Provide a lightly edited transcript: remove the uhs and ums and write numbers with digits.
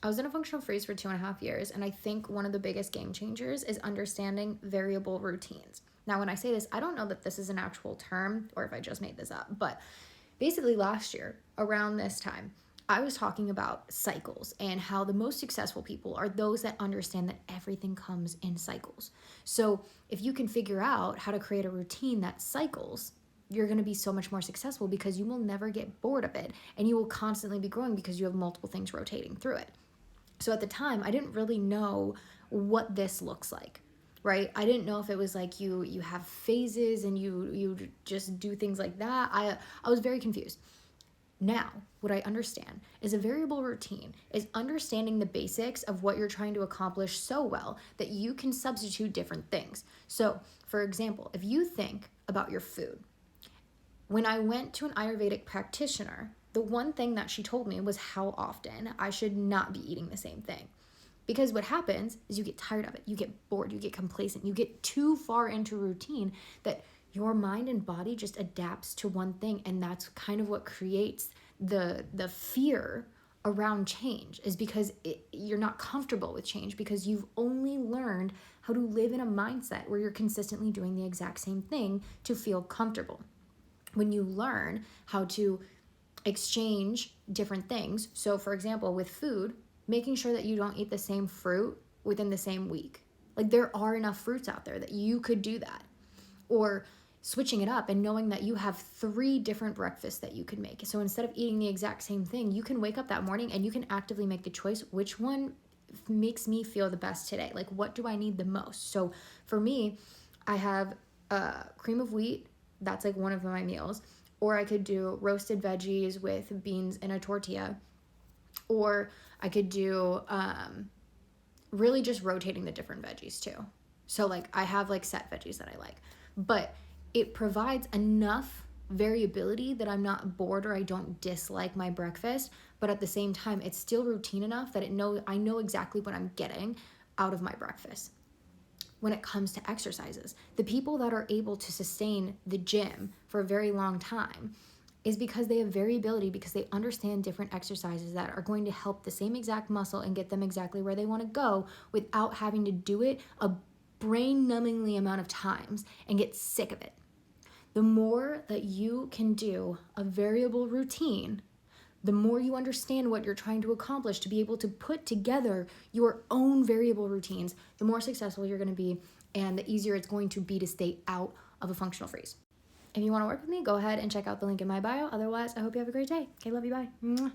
I was in a functional freeze for 2.5 years, and I think one of the biggest game changers is understanding variable routines. Now, when I say this, I don't know that this is an actual term or if I just made this up, but basically last year, around this time, I was talking about cycles and how the most successful people are those that understand that everything comes in cycles. So if you can figure out how to create a routine that cycles, you're going to be so much more successful because you will never get bored of it and you will constantly be growing because you have multiple things rotating through it. So at the time, I didn't really know what this looks like, right? I didn't know if it was like you have phases and you just do things like that. I was very confused. Now, what I understand is a variable routine is understanding the basics of what you're trying to accomplish so well that you can substitute different things. So, for example, if you think about your food, when I went to an Ayurvedic practitioner, the one thing that she told me was how often I should not be eating the same thing. Because what happens is you get tired of it, you get bored, you get complacent, you get too far into routine that your mind and body just adapts to one thing, and that's kind of what creates the fear around change, is because you're not comfortable with change because you've only learned how to live in a mindset where you're consistently doing the exact same thing to feel comfortable. When you learn how to exchange different things, so for example with food, making sure that you don't eat the same fruit within the same week, like there are enough fruits out there that you could do that, or switching it up and knowing that you have 3 different breakfasts that you could make. So instead of eating the exact same thing, you can wake up that morning and you can actively make the choice, which one makes me feel the best today? Like, what do I need the most? So for me, I have cream of wheat. That's like one of my meals. Or I could do roasted veggies with beans in a tortilla. Or I could do really just rotating the different veggies too. So like I have like set veggies that I like. But it provides enough variability that I'm not bored or I don't dislike my breakfast, but at the same time, it's still routine enough that I know exactly what I'm getting out of my breakfast. When it comes to exercises, the people that are able to sustain the gym for a very long time is because they have variability, because they understand different exercises that are going to help the same exact muscle and get them exactly where they want to go without having to do it a brain-numbingly amount of times and get sick of it. The more that you can do a variable routine, the more you understand what you're trying to accomplish to be able to put together your own variable routines, the more successful you're going to be and the easier it's going to be to stay out of a functional freeze. If you want to work with me, go ahead and check out the link in my bio. Otherwise, I hope you have a great day. Okay, love you, bye. Mwah.